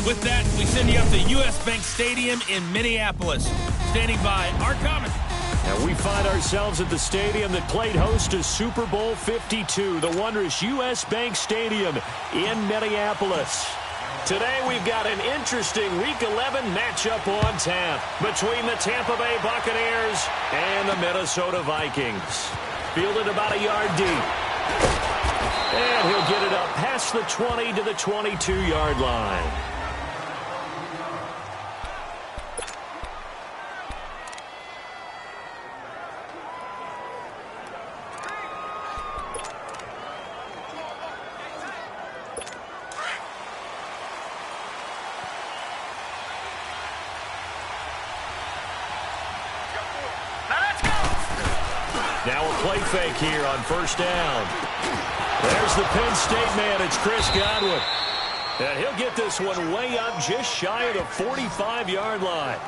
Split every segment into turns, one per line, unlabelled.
With that, we send you up to U.S. Bank Stadium in Minneapolis. Standing by, our comment.
And we find ourselves at the stadium that played host to Super Bowl 52, the wondrous U.S. Bank Stadium in Minneapolis. Today we've got an interesting Week 11 matchup on tap between the Tampa Bay Buccaneers and the Minnesota Vikings. Fielded about a yard deep. And he'll get it up past the 20 to the 22-yard line. Now a play fake here on first down. There's the Penn State man. It's Chris Godwin. And he'll get this one way up just shy of the 45-yard line.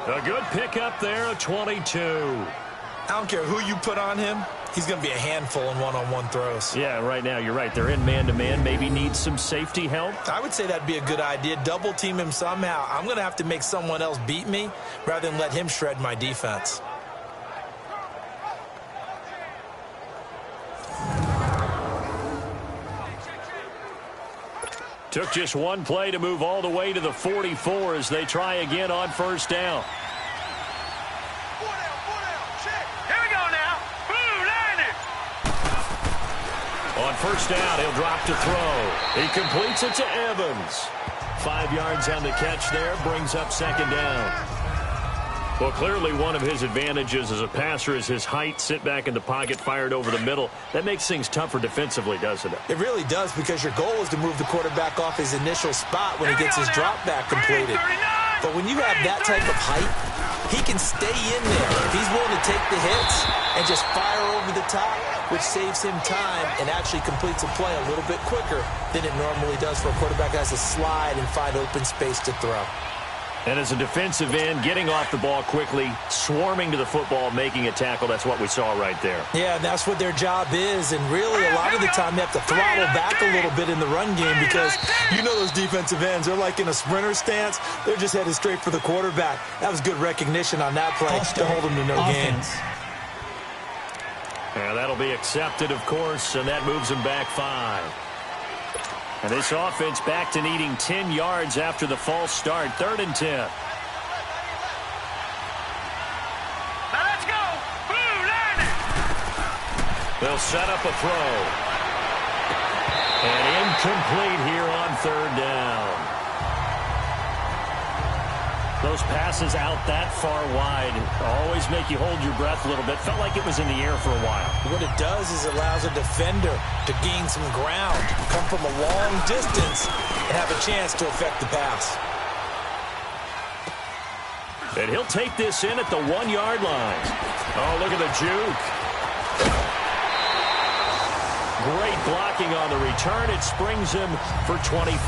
A good pickup there, a 22.
I don't care who you put on him. He's going to be a handful in one-on-one throws.
Yeah, right now, you're right. They're in man-to-man. Maybe needs some safety help.
I would say that'd be a good idea. Double team him somehow. I'm going to have to make someone else beat me rather than let him shred my defense.
Took just one play to move all the way to the 44 as they try again on first down.
Here we go now. Boom, landed.
On first down, he'll drop to throw. He completes it to Evans. 5 yards on the catch there, brings up second down. Well, clearly one of his advantages as a passer is his height. Sit back in the pocket, fired over the middle. That makes things tougher defensively, doesn't it?
It really does, because your goal is to move the quarterback off his initial spot when he gets his drop back completed. But when you have that type of height, he can stay in there if he's willing to take the hits and just fire over the top, which saves him time and actually completes a play a little bit quicker than it normally does for a quarterback that has to slide and find open space to throw.
And as a defensive end, getting off the ball quickly, swarming to the football, making a tackle, that's what we saw right there.
Yeah, and that's what their job is. And really, a lot of the time, they have to throttle back a little bit in the run game because you know those defensive ends, they're like in a sprinter stance. They're just headed straight for the quarterback. That was good recognition on that play to hold them to no gain.
Yeah, that'll be accepted, of course, and that moves them back 5. And this offense back to needing 10 yards after the false start. 3rd and 10.
Now let's go. Boom, landed.
They'll set up a throw. And incomplete here on 3rd down. Those passes out that far wide always make you hold your breath a little bit. Felt like it was in the air for a while.
What it does is it allows a defender to gain some ground, come from a long distance, and have a chance to affect the pass.
And he'll take this in at the 1-yard line. Oh, look at the juke. Great blocking on the return. It springs him for 25.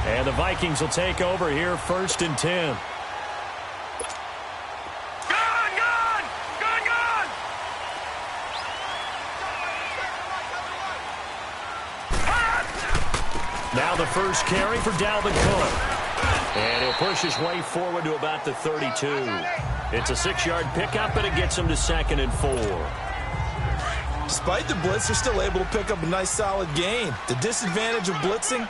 And the Vikings will take over here 1st and 10. Now the first carry for Dalvin Cook. And he'll push his way forward to about the 32. It's a 6-yard pickup, and it gets him to 2nd and 4.
Despite the blitz, they're still able to pick up a nice, solid gain. The disadvantage of blitzing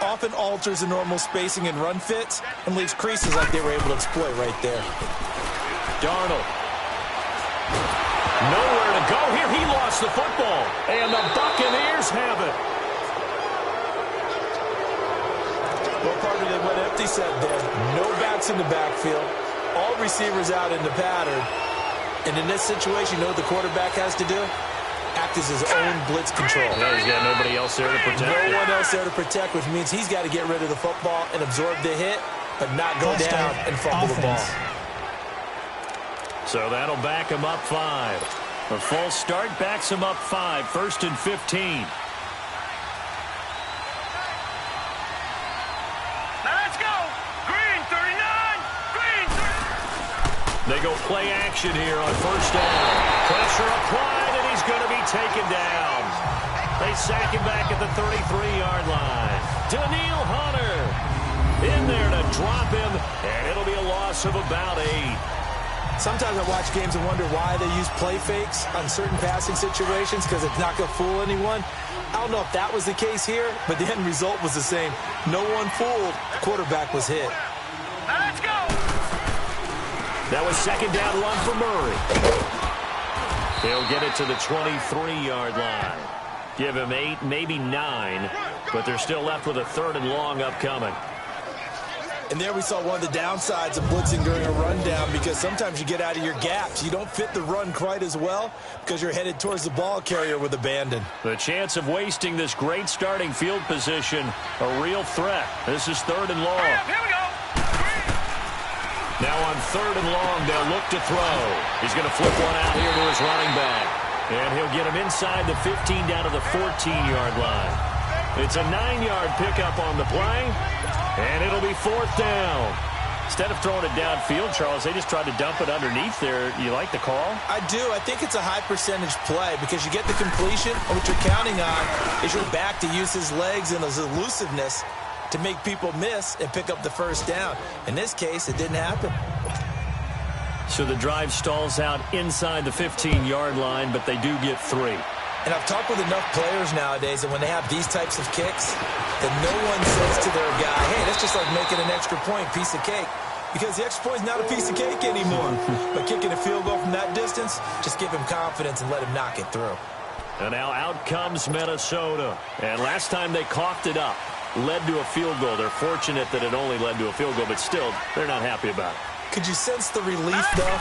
often alters the normal spacing and run fits and leaves creases like they were able to exploit right there.
Darnold. Nowhere to go here. He lost the football. And the Buccaneers have it.
Well, partner, they went empty set there. No backs in the backfield. All receivers out in the pattern. And in this situation, you know what the quarterback has to do? Act as his own blitz control.
Yeah, he's got nobody else there to protect.
No one else there to protect, which means he's got to get rid of the football and absorb the hit, but not go down and fumble the ball.
So that'll back him up 5. A false start backs him up 5. 1st and 15. They go play action here on first down. Pressure applied, and he's going to be taken down. They sack him back at the 33-yard line. Daniil Hunter him, and it'll be a loss of about 8.
Sometimes I watch games and wonder why they use play fakes on certain passing situations because it's not going to fool anyone. I don't know if that was the case here, but the end result was the same. No one fooled. The quarterback was hit.
Let's go!
That was second down run for Murray. He'll get it to the 23-yard line. Give him 8, maybe 9, but they're still left with a 3rd and long upcoming.
And there we saw one of the downsides of blitzing during a rundown because sometimes you get out of your gaps. You don't fit the run quite as well because you're headed towards the ball carrier with abandon.
The chance of wasting this great starting field position, a real threat. This is 3rd and long.
Here we go!
Now on 3rd and long, they'll look to throw. He's going to flip one out here to his running back. And he'll get him inside the 15 down to the 14-yard line. It's a 9-yard pickup on the play, and it'll be 4th down. Instead of throwing it downfield, Charles, they just tried to dump it underneath there. You like the call?
I do. I think it's a high-percentage play because you get the completion, and what you're counting on is your back to use his legs and his elusiveness to make people miss and pick up the 1st down. In this case, it didn't happen.
So the drive stalls out inside the 15-yard line, but they do get 3.
And I've talked with enough players nowadays that when they have these types of kicks, that no one says to their guy, hey, that's just like making an extra point, piece of cake. Because the extra point is not a piece of cake anymore. But kicking a field goal from that distance, just give him confidence and let him knock it through.
And now out comes Minnesota. And last time they coughed it up, led to a field goal. They're fortunate that it only led to a field goal, but still, they're not happy about it.
Could you sense the relief, though,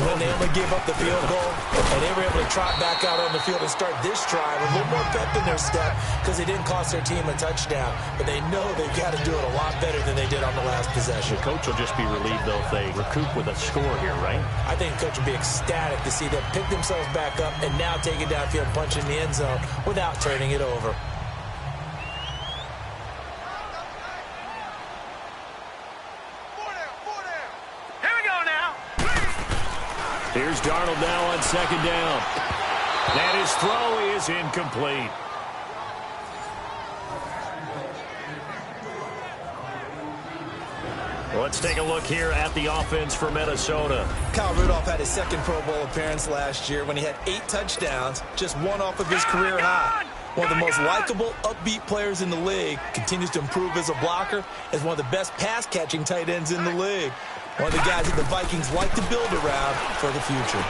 when they only gave up the field goal and they were able to trot back out on the field and start this drive with a little more pep in their step because they didn't cost their team a touchdown, but they know they've got to do it a lot better than they did on the last possession.
The coach will just be relieved, though, if they recoup with a score here, right?
I think the coach will be ecstatic to see them pick themselves back up and now take it downfield, punch in the end zone without turning it over.
Here's Darnold now on 2nd down. And his throw is incomplete. Let's take a look here at the offense for Minnesota.
Kyle Rudolph had his 2nd Pro Bowl appearance last year when he had 8 touchdowns, just 1 off of his career high. One of the most likable, upbeat players in the league, continues to improve as a blocker, is one of the best pass-catching tight ends in the league. One of the guys that the Vikings like to build around for the future.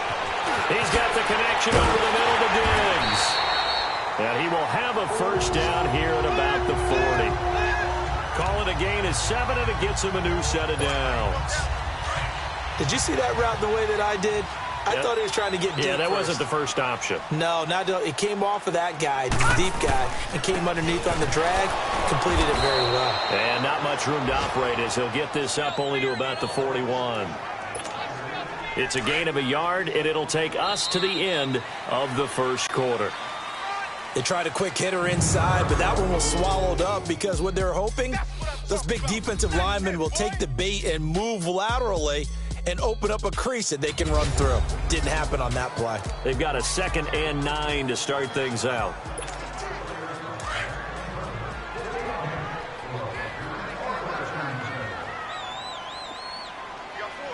He's got the connection over the middle to Diggs. And he will have a 1st down here at about the 40. Call it a gain of 7, and it gets him a new set of downs.
Did you see that route the way that I did? I thought he was trying to get deep.
Yeah, that
first.
wasn't the first option.
No, it came off of that guy, the deep guy, and came underneath on the drag, completed it very well.
And not much room to operate as he'll get this up only to about the 41. It's a gain of a yard, and it'll take us to the end of the 1st quarter.
They tried a quick hitter inside, but that one was swallowed up because what they're hoping, those big defensive linemen will take the bait and move laterally and open up a crease that they can run through. Didn't happen on that play.
They've got a 2nd and 9 to start things out.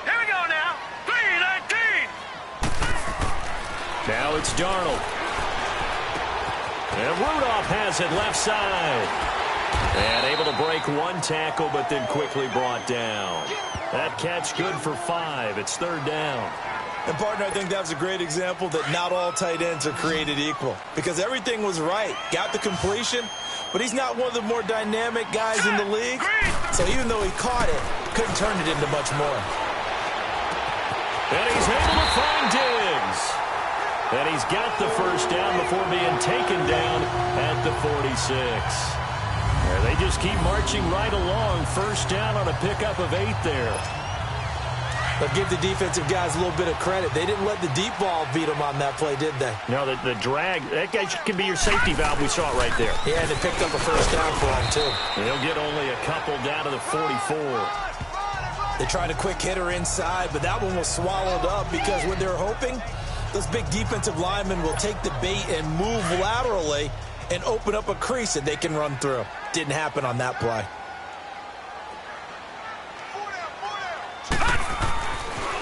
Here we go now. 3-19.
Now it's Darnold. And Rudolph has it left side. And able to break 1 tackle, but then quickly brought down. That catch good for 5. It's 3rd down.
And, partner, I think that was a great example that not all tight ends are created equal. Because everything was right. Got the completion, but he's not one of the more dynamic guys in the league. So even though he caught it, couldn't turn it into much more.
And he's able to find Diggs. And he's got the 1st down before being taken down at the 46. And they just keep marching right along. 1st down on a pickup of 8 there.
But give the defensive guys a little bit of credit. They didn't let the deep ball beat them on that play, did they?
No, the drag, that guy can be your safety valve. We saw it right there.
Yeah, and they picked up a 1st down for him, too.
And he'll get only a couple down to the 44.
They tried a quick hitter inside, but that one was swallowed up because what they're hoping, those big defensive linemen will take the bait and move laterally and open up a crease that they can run through. Didn't happen on that play.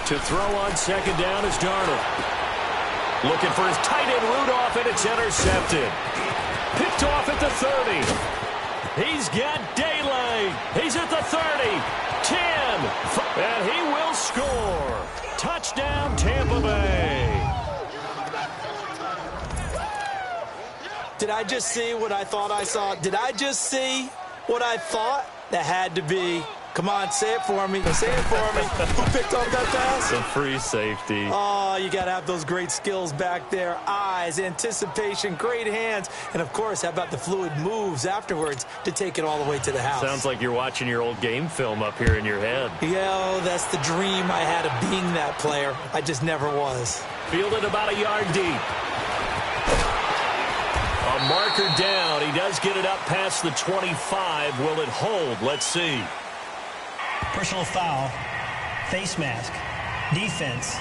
To throw on second down is Darnold. Looking for his tight end Rudolph, and it's intercepted. Picked off at the 30. He's got daylight. He's at the 30. 10. And he will score. Touchdown, Tampa Bay.
Did I just see what I thought I saw? Did I just see what I thought? That had to be. Come on, say it for me. Say it for me. Who picked off that pass?
The free safety.
Oh, you got to have those great skills back there. Eyes, anticipation, great hands. And, of course, how about the fluid moves afterwards to take it all the way to the house?
Sounds like you're watching your old game film up here in your head.
Yeah, that's the dream I had of being that player. I just never was.
Fielded about a yard deep. A marker down. He does get it up past the 25. Will it hold? Let's see.
Personal foul, face mask, defense.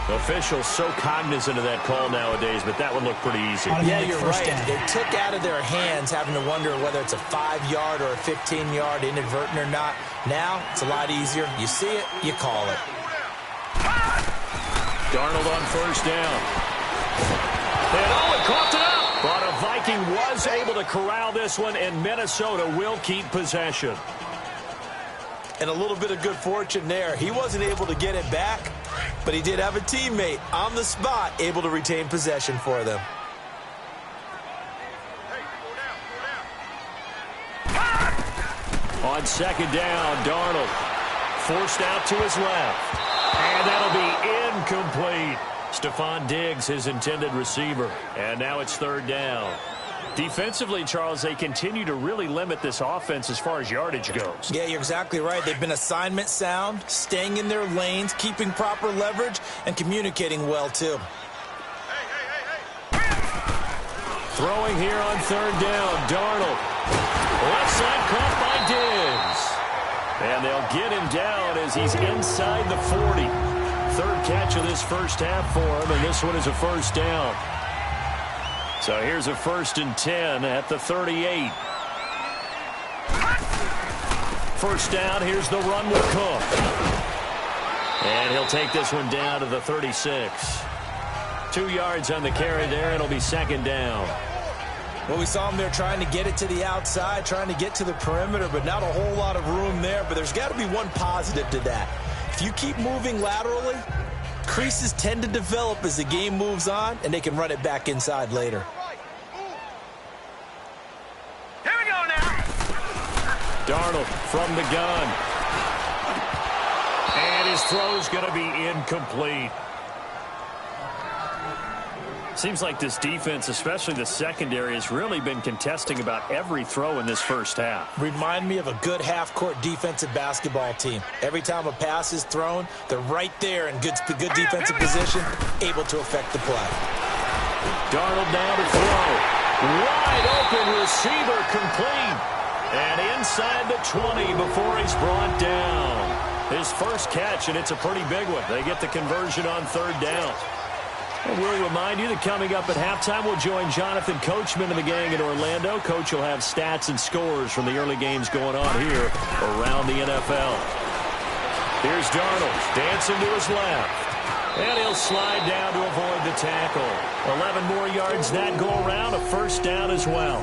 Officials so cognizant of that call nowadays, but that would look pretty easy.
Yeah, you're right. They took out of their hands having to wonder whether it's a 5-yard or a 15-yard, inadvertent or not. Now, it's a lot easier. You see it, you call it.
Darnold on first down. And Owen coughed it up. But a Viking was able to corral this one, and Minnesota will keep possession.
And a little bit of good fortune there. He wasn't able to get it back, but he did have a teammate on the spot able to retain possession for them.
On second down, Darnold forced out to his left. And that'll be incomplete. Stephon Diggs, his intended receiver. And now it's third down. Defensively, Charles, they continue to really limit this offense as far as yardage goes.
Yeah, you're exactly right. They've been assignment sound, staying in their lanes, keeping proper leverage, and communicating well, too.
Throwing here on third down, Darnold. Left side caught by Diggs. And they'll get him down as he's inside the 40. Third catch of this first half for him, and this one is a first down. So here's a 1st and 10 at the 38. First down, here's the run with Cook. And he'll take this one down to the 36. 2 yards on the carry there, and it'll be second down.
Well, we saw him there trying to get it to the outside, trying to get to the perimeter, but not a whole lot of room there. But there's got to be one positive to that. If you keep moving laterally, creases tend to develop as the game moves on, and they can run it back inside later.
Here we go now.
Darnold from the gun. And his throw's going to be incomplete. Seems like this defense, especially the secondary, has really been contesting about every throw in this first half.
Remind me of a good half-court defensive basketball team. Every time a pass is thrown, they're right there in good defensive position, able to affect the play.
Darnold now to throw. Wide open receiver complete. And inside the 20 before he's brought down. His first catch, and it's a pretty big one. They get the conversion on third down. And we'll remind you that coming up at halftime, we'll join Jonathan Coachman and the gang in Orlando. Coach will have stats and scores from the early games going on here around the NFL. Here's Darnold, dancing to his left. And he'll slide down to avoid the tackle. 11 more yards that go around, a first down as well.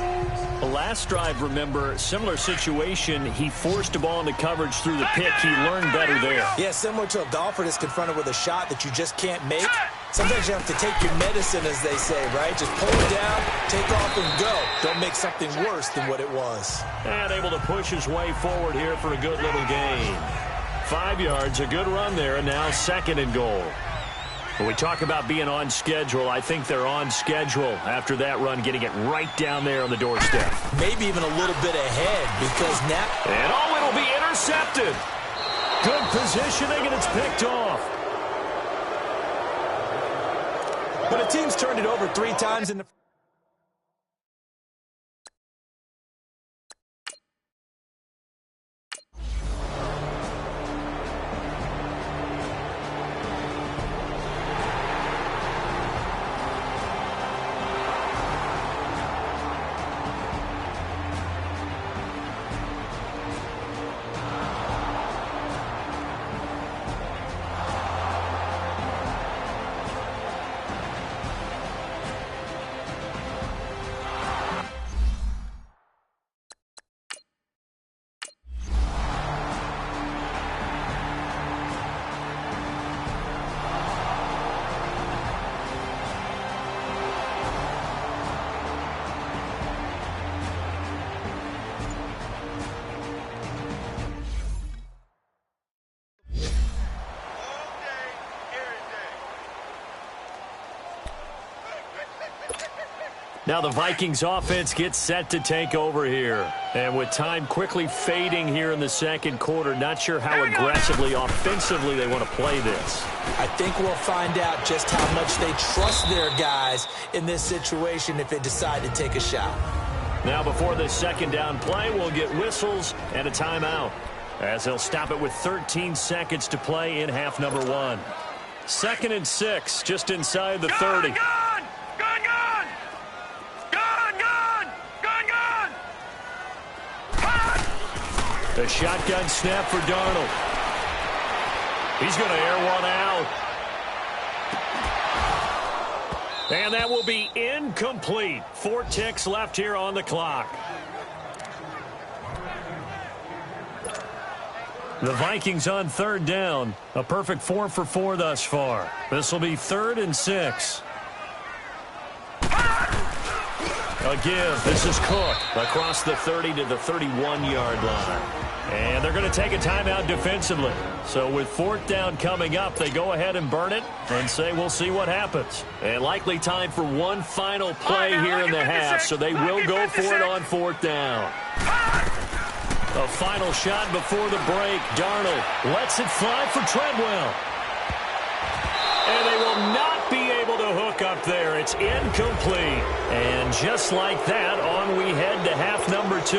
The last drive, remember, similar situation. He forced a ball into coverage through the pick. He learned better there.
Yeah, similar to a golfer that's confronted with a shot that you just can't make. Sometimes you have to take your medicine, as they say, right? Just pull it down, take off, and go. Don't make something worse than what it was.
And able to push his way forward here for a good little gain. 5 yards, a good run there, and now second and goal. When we talk about being on schedule, I think they're on schedule after that run, getting it right down there on the doorstep.
Maybe even a little bit ahead because now...
And oh, it'll be intercepted. Good positioning, and it's picked off.
But a team's turned it over 3 times in the...
Now the Vikings offense gets set to take over here. And with time quickly fading here in the second quarter, not sure how aggressively, offensively they want to play this.
I think we'll find out just how much they trust their guys in this situation if they decide to take a shot.
Now before this second down play, we'll get whistles and a timeout, as they'll stop it with 13 seconds to play in half number 1. 2nd and 6, just inside the 30. A shotgun snap for Darnold. He's going to air one out. And that will be incomplete. 4 ticks left here on the clock. The Vikings on 3rd down. A perfect 4 for 4 thus far. This will be 3rd and 6. A give. This is Cook across the 30 to the 31-yard line. And they're going to take a timeout defensively. So with 4th down coming up, they go ahead and burn it and say we'll see what happens. And likely time for one final play here in the half, so they will go for it on 4th down. A final shot before the break. Darnold lets it fly for Treadwell. And they will not be able to hook up there. It's incomplete. And just like that, on we head to half number 2.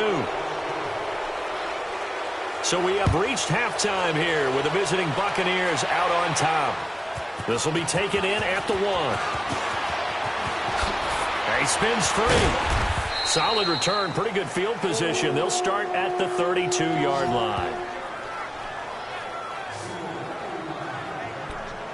So we have reached halftime here with the visiting Buccaneers out on top. This will be taken in at the 1. He spins free. Solid return, pretty good field position. They'll start at the 32-yard line.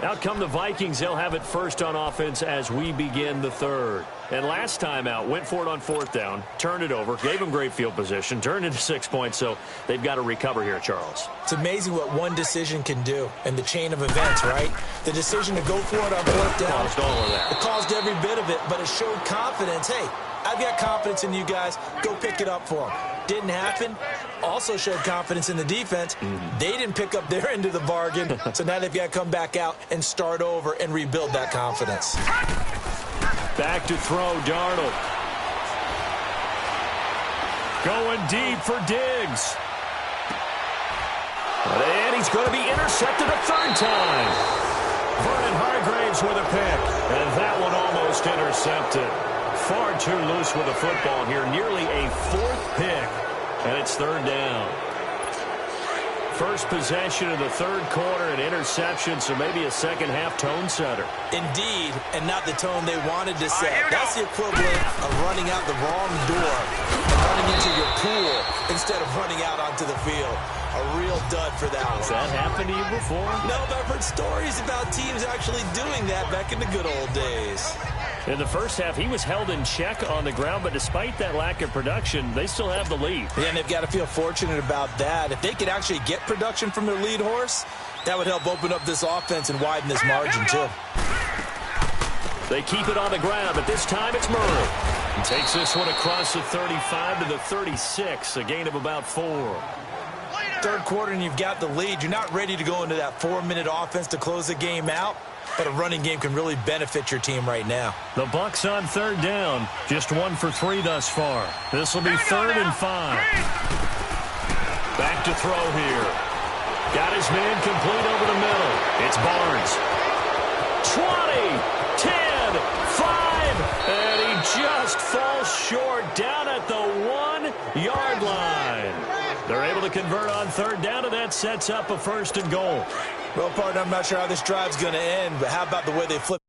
Out come the Vikings. They'll have it first on offense as we begin the 3rd. And last time out, went for it on 4th down, turned it over, gave them great field position, turned into 6 points, so they've got to recover here, Charles.
It's amazing what one decision can do in the chain of events, right? The decision to go for it on 4th down.
Caused all of that.
It caused every bit of it, but it showed confidence. Hey, I've got confidence in you guys. Go pick it up for them. Didn't happen. Also showed confidence in the defense. They didn't pick up their end of the bargain, so now they've got to come back out and start over and rebuild that confidence.
Back to throw, Darnold. Going deep for Diggs. And he's going to be intercepted a 3rd time. Vernon Hargreaves with a pick. And that one almost intercepted. Far too loose with the football here. Nearly a 4th pick. And it's 3rd down. First possession of the 3rd quarter, an interception, so maybe a second-half tone setter.
Indeed, and not the tone they wanted to set. That's the equivalent of running out the wrong door and running into your pool instead of running out onto the field. A real dud for that one.
Has that happened to you before?
No, but I've heard stories about teams actually doing that back in the good old days.
In the first half, he was held in check on the ground, but despite that lack of production, they still have the lead.
Yeah, and they've got to feel fortunate about that. If they could actually get production from their lead horse, that would help open up this offense and widen this margin, too.
They keep it on the ground, but this time it's Murray. He takes this one across the 35 to the 36, a gain of about 4.
3rd quarter, and you've got the lead. You're not ready to go into that 4-minute offense to close the game out. But a running game can really benefit your team right now.
The Bucs on 3rd down. Just 1 for 3 thus far. This will be 3rd and 5. Back to throw here. Got his man complete over the middle. It's Barnes. 20, 10, 5, and he just falls short down at the 1-yard line. They're able to convert on 3rd down, and that sets up a 1st and goal.
Well, partner, I'm not sure how this drive's going to end, but how about the way they flip